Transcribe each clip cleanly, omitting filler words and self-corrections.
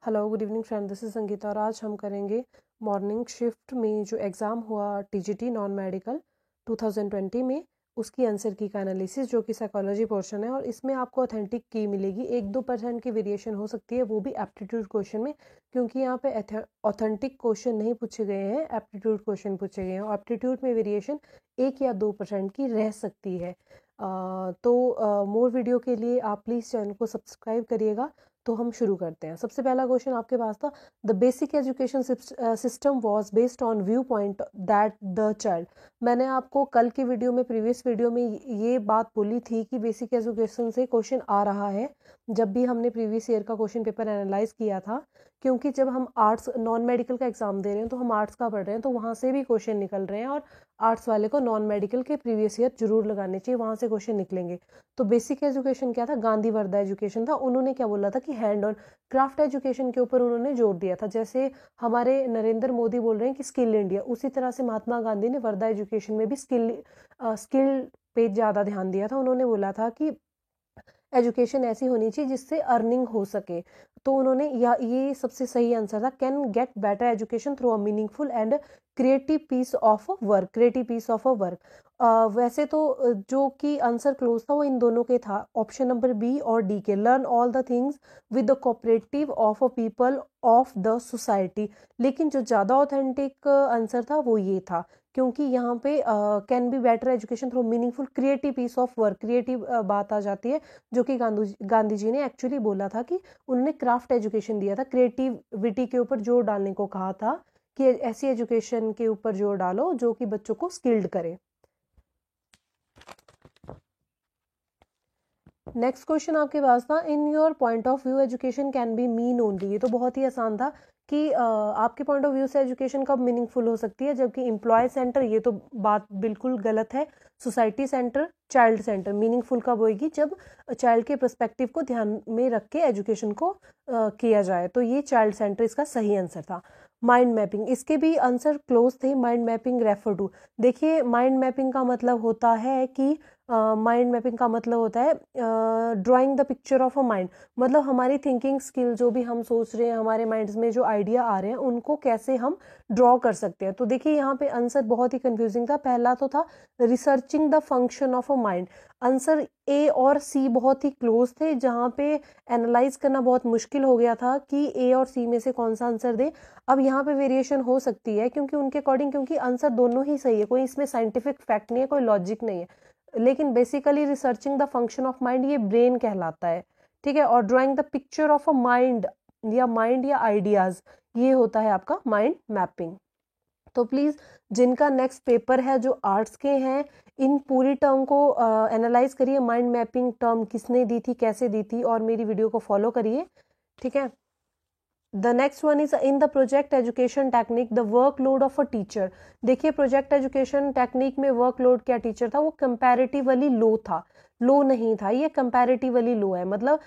Hello good evening friend, this is Sangeeta और आज हम करेंगे मॉर्निंग शिफ्ट में जो एग्ज़ाम हुआ टीजीटी नॉन मेडिकल 2020 में उसकी आंसर की का एनालिसिस जो कि साइकोलॉजी पोर्शन है। और इसमें आपको ऑथेंटिक की मिलेगी, 1-2% की वेरिएशन हो सकती है, वो भी एप्टीट्यूड क्वेश्चन में, क्योंकि यहाँ पे ऑथेंटिक क्वेश्चन नहीं पूछे गए हैं, एप्टीट्यूड क्वेश्चन पूछे गए हैं। और एप्टीट्यूड में वेरिएशन 1 या 2% की रह सकती है। तो मोर वीडियो के लिए आप प्लीज़ चैनल को सब्सक्राइब करिएगा। तो हम शुरू करते हैं। सबसे पहला क्वेश्चन आपके पास था, the basic education system was based on view point that the child. मैंने आपको कल की वीडियो में, प्रीवियस वीडियो में ये बात बोली थी कि बेसिक एजुकेशन से क्वेश्चन आ रहा है जब भी हमने प्रीवियस ईयर का क्वेश्चन पेपर एनालाइज किया था, क्योंकि जब हम आर्ट्स नॉन मेडिकल का एग्जाम दे रहे हैं तो हम आर्ट्स का पढ़ रहे हैं, तो वहाँ से भी क्वेश्चन निकल रहे हैं और आर्ट्स वाले को नॉन मेडिकल के प्रीवियस ईयर जरूर लगाने चाहिए, वहाँ से क्वेश्चन निकलेंगे। तो बेसिक एजुकेशन क्या था? गांधी वर्धा एजुकेशन था। उन्होंने क्या बोला था कि हैंड ऑन क्राफ्ट एजुकेशन के ऊपर उन्होंने जोर दिया था। जैसे हमारे नरेंद्र मोदी बोल रहे हैं कि स्किल इंडिया, उसी तरह से महात्मा गांधी ने वर्धा एजुकेशन में भी स्किल पे ज़्यादा ध्यान दिया था। उन्होंने बोला था कि एजुकेशन ऐसी होनी चाहिए जिससे अर्निंग हो सके। तो उन्होंने ये सबसे सही आंसर था, can get better education through a meaningful and creative piece of work. वैसे तो जो कि आंसर क्लोज था वो इन दोनों के था, ऑप्शन नंबर बी और डी के, learn all the things with the cooperative of a people of the society. लेकिन जो ज़्यादा ऑथेंटिक आंसर था वो ये था, क्योंकि यहाँ पे can be better education through meaningful creative piece of work, creative बात आ जाती है, जो कि गांधी जी ने एक्चुअली बोला था कि उन्होंने क्राफ्ट एजुकेशन दिया था, क्रिएटिविटी के ऊपर जोर डालने को कहा था कि ऐसी एजुकेशन के ऊपर जोर डालो जो कि बच्चों को स्किल्ड करे। नेक्स्ट क्वेश्चन आपके पास था, in your point of view education can be mean only. ये तो बहुत ही आसान था कि आपके पॉइंट ऑफ व्यू से एजुकेशन कब मीनिंगफुल हो सकती है, जबकि एम्प्लॉय सेंटर, ये तो बात बिल्कुल गलत है। Society centre, child centre meaningful कब होगी? जब चाइल्ड के पर्सपेक्टिव को ध्यान में रख के एजुकेशन को किया जाए। तो ये चाइल्ड सेंटर इसका सही आंसर था। माइंड मैपिंग, इसके भी आंसर क्लोज थे। माइंड मैपिंग रेफर टू, देखिए माइंड मैपिंग का मतलब होता है कि माइंड मैपिंग का मतलब होता है drawing the picture of a mind, मतलब हमारी थिंकिंग स्किल, जो भी हम सोच रहे हैं, हमारे माइंड्स में जो आइडिया आ रहे हैं, उनको कैसे हम ड्रॉ कर सकते हैं। तो देखिए यहाँ पे आंसर बहुत ही कंफ्यूजिंग था। पहला तो था researching the function of a mind. Answer A और सी बहुत ही क्लोज थे, जहाँ पे एनालाइज करना बहुत मुश्किल हो गया था कि ए और सी में से कौन सा आंसर दे। अब यहाँ पे वेरिएशन हो सकती है क्योंकि उनके अकॉर्डिंग, क्योंकि आंसर दोनों ही सही है, कोई इसमें साइंटिफिक फैक्ट नहीं है, कोई लॉजिक नहीं है, लेकिन basically researching the function of mind ये ब्रेन कहलाता है, ठीक है। और drawing the picture of a mind या आइडियाज, ये होता है आपका माइंड मैपिंग। तो प्लीज जिनका नेक्स्ट पेपर है जो आर्ट्स के हैं, इन पूरी टर्म को एनालाइज करिए, माइंड मैपिंग टर्म किसने दी थी, कैसे दी थी, और मेरी वीडियो को फॉलो करिए, ठीक है। The next one is in the project education technique the workload of a teacher. देखिए प्रोजेक्ट एजुकेशन टेक्निक में वर्कलोड क्या टीचर था, वो कंपैरेटिवली लो था, लो नहीं था, ये कंपैरेटिवली लो है, मतलब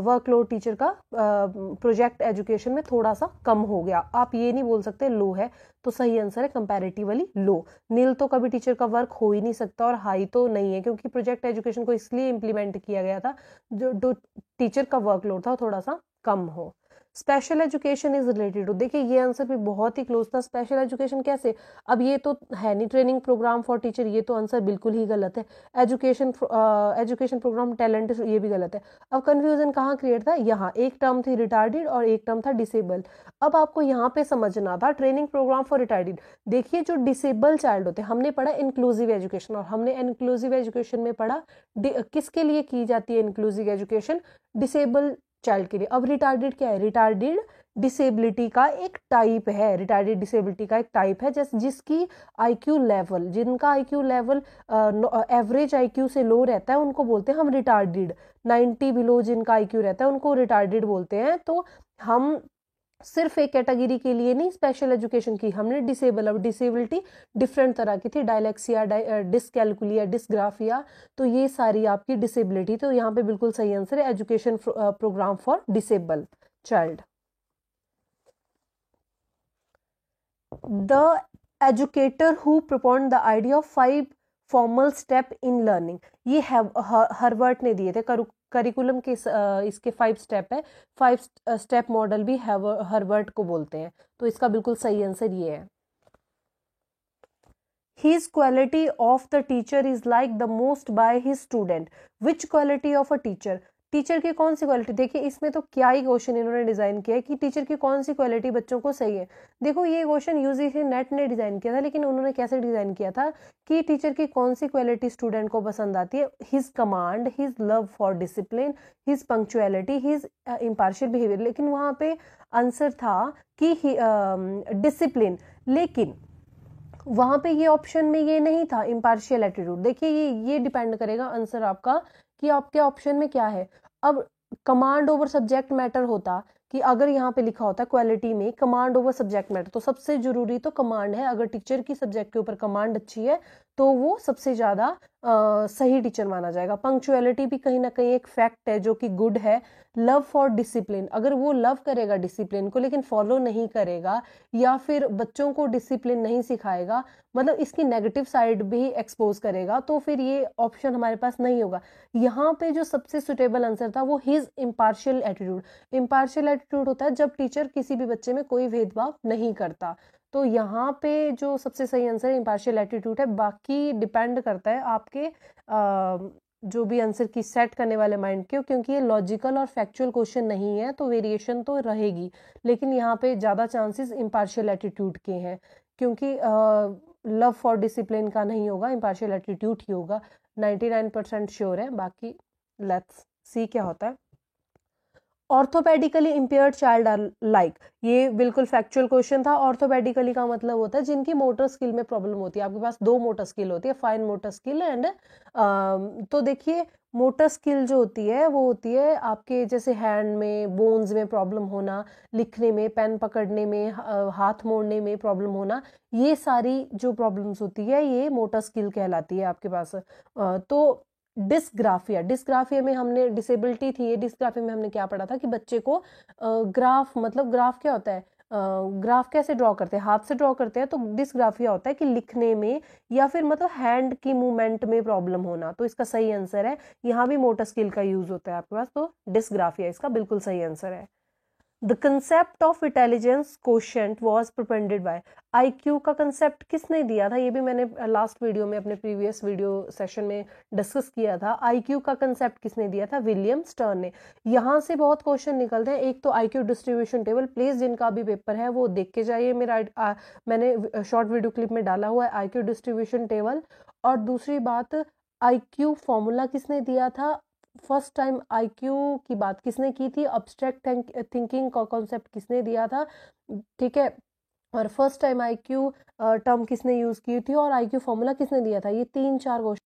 वर्कलोड टीचर का प्रोजेक्ट एजुकेशन में थोड़ा सा कम हो गया। आप ये नहीं बोल सकते लो है, तो सही आंसर है कंपैरेटिवली लो। नील तो कभी टीचर का वर्क हो ही नहीं सकता, और हाई तो नहीं है, क्योंकि प्रोजेक्ट एजुकेशन को इसलिए इम्प्लीमेंट किया गया था जो टीचर का वर्कलोड था थोड़ा सा कम हो। Special education is related to, देखिए ये आंसर भी बहुत ही क्लोज था। स्पेशल एजुकेशन कैसे? अब ये तो है नहीं ट्रेनिंग प्रोग्राम फॉर टीचर, ये तो आंसर बिल्कुल ही गलत है। एजुकेशन प्रोग्राम टैलेंट, ये भी गलत है। अब कंफ्यूजन कहाँ क्रिएट था? यहाँ एक टर्म थी रिटार्डेड और एक टर्म था डिसेबल। अब आपको यहाँ पे समझना था ट्रेनिंग प्रोग्राम फॉर रिटार्डेड। देखिए जो डिसेबल चाइल्ड होते हैं, हमने पढ़ा इंक्लूसिव एजुकेशन, और हमने इंक्लूसिव एजुकेशन में पढ़ा किसके लिए की जाती है इंक्लूसिव एजुकेशन? डिसेबल चाइल्ड के लिए। अब रिटार्डेड क्या है? रिटार्डेड डिसेबिलिटी का एक टाइप है, रिटार्डेड डिसेबिलिटी का एक टाइप है जिसकी आईक्यू लेवल, जिनका आईक्यू लेवल एवरेज आईक्यू से लो रहता है, उनको बोलते हैं हम रिटार्डेड। 90 बिलो जिनका आईक्यू रहता है उनको रिटार्डेड बोलते हैं। तो हम सिर्फ एक कैटेगरी के लिए नहीं स्पेशल एजुकेशन की, हमने डिसेबल, अब डिसेबिलिटी डिफरेंट तरह की थी, डायलेक्सिया, डिसकैलकुलिया, डिसग्राफिया, तो ये सारी आपकी डिसेबिलिटी। तो यहाँ पे बिल्कुल सही आंसर है education program for disable child. The educator who propound the idea of 5 formal step in learning, ये हर्बर्ट ने दिए थे, करिकुलम के इसके 5 स्टेप है, 5 स्टेप मॉडल भी हार्वर्ड को बोलते हैं। तो इसका बिल्कुल सही आंसर ये है। His quality of the teacher is liked the most by his student. Which quality of a teacher? Teacher की कौन सी क्वालिटी, देखिए इसमें तो क्या ही क्वेश्चन इन्होंने डिजाइन किया है कि टीचर की कौन सी क्वालिटी बच्चों को सही है। देखो ये क्वेश्चन यूजीसी नेट ने डिजाइन किया था, लेकिन उन्होंने कैसे डिजाइन किया था कि टीचर की कौन सी क्वालिटी स्टूडेंट को पसंद आती है। His command, his love for discipline, his punctuality, his impartial behaviour. लेकिन वहां पे आंसर था कि डिसिप्लिन, लेकिन वहां पे ये ऑप्शन में ये नहीं था इम्पार्शियल एटीट्यूड। देखिए ये डिपेंड करेगा आंसर आपका कि आपके ऑप्शन में क्या है। अब कमांड ओवर सब्जेक्ट मैटर होता कि अगर यहाँ पे लिखा होता क्वालिटी में कमांड ओवर सब्जेक्ट मैटर, तो सबसे जरूरी तो कमांड है। अगर टीचर की सब्जेक्ट के ऊपर कमांड अच्छी है तो वो सबसे ज्यादा सही टीचर माना जाएगा। पंक्चुअलिटी भी कहीं ना कहीं एक फैक्ट है जो कि गुड है। लव फॉर डिसिप्लिन, अगर वो लव करेगा डिसिप्लिन को लेकिन फॉलो नहीं करेगा या फिर बच्चों को डिसिप्लिन नहीं सिखाएगा, मतलब इसकी नेगेटिव साइड भी एक्सपोज करेगा, तो फिर ये ऑप्शन हमारे पास नहीं होगा। यहाँ पे जो सबसे सुटेबल आंसर था वो his impartial attitude. Impartial attitude होता है जब टीचर किसी भी बच्चे में कोई भेदभाव नहीं करता। तो यहाँ पे जो सबसे सही आंसर इम्पार्शियल एटीट्यूड है। बाकी डिपेंड करता है आपके जो भी आंसर की सेट करने वाले माइंड के, क्योंकि ये लॉजिकल और फैक्चुअल क्वेश्चन नहीं है तो वेरिएशन तो रहेगी, लेकिन यहाँ पे ज़्यादा चांसेस इम्पार्शियल एटीट्यूड के हैं, क्योंकि लव फॉर डिसिप्लिन का नहीं होगा, इम्पार्शियल एटीट्यूड ही होगा। 99% श्योर है। बाकी लेट्स सी क्या होता है। Orthopaedically impaired child are like, ये बिल्कुल फैक्चुअल क्वेश्चन था। ऑर्थोपेडिकली का मतलब होता है जिनकी मोटर स्किल में प्रॉब्लम होती है। आपके पास 2 मोटर स्किल होती है, फाइन मोटर स्किल एंड तो देखिए मोटर स्किल जो होती है वो होती है आपके जैसे हैंड में, बोन्स में प्रॉब्लम होना, लिखने में, पेन पकड़ने में, हाथ मोड़ने में प्रॉब्लम होना, ये सारी जो प्रॉब्लम्स होती है ये मोटर स्किल कहलाती है आपके पास। तो डिस्ग्राफिया, डिस्ग्राफिया में हमने डिसेबिलिटी थी, ये डिस्ग्राफिया में हमने क्या पढ़ा था कि बच्चे को ग्राफ, मतलब ग्राफ क्या होता है, ग्राफ कैसे ड्रॉ करते हैं, हाथ से ड्रॉ करते हैं। तो डिस्ग्राफिया होता है कि लिखने में या फिर मतलब हैंड की मूवमेंट में प्रॉब्लम होना। तो इसका सही आंसर है, यहाँ भी मोटर स्किल का यूज होता है आपके पास, तो डिस्ग्राफिया इसका बिल्कुल सही आंसर है। The concept of intelligence quotient was propounded by, IQ का कंसेप्ट किसने दिया था, ये भी मैंने लास्ट वीडियो में अपने प्रीवियस वीडियो सेशन में डिस्कस किया था। IQ का कंसेप्ट किसने दिया था, विलियम स्टर्न ने। यहाँ से बहुत क्वेश्चन निकलते हैं। एक तो IQ डिस्ट्रीब्यूशन टेबल, प्लीज जिनका भी पेपर है वो देख के जाइए, मेरा मैंने शॉर्ट वीडियो क्लिप में डाला हुआ है IQ डिस्ट्रीब्यूशन टेबल। और दूसरी बात, IQ फॉर्मूला किसने दिया था, फर्स्ट टाइम आईक्यू की बात किसने की थी, अब्स्ट्रैक्ट थिंकिंग का कॉन्सेप्ट किसने दिया था, ठीक है, और फर्स्ट टाइम आईक्यू टर्म किसने यूज की थी, और आईक्यू फॉर्मूला किसने दिया था। ये 3-4 क्वेश्चन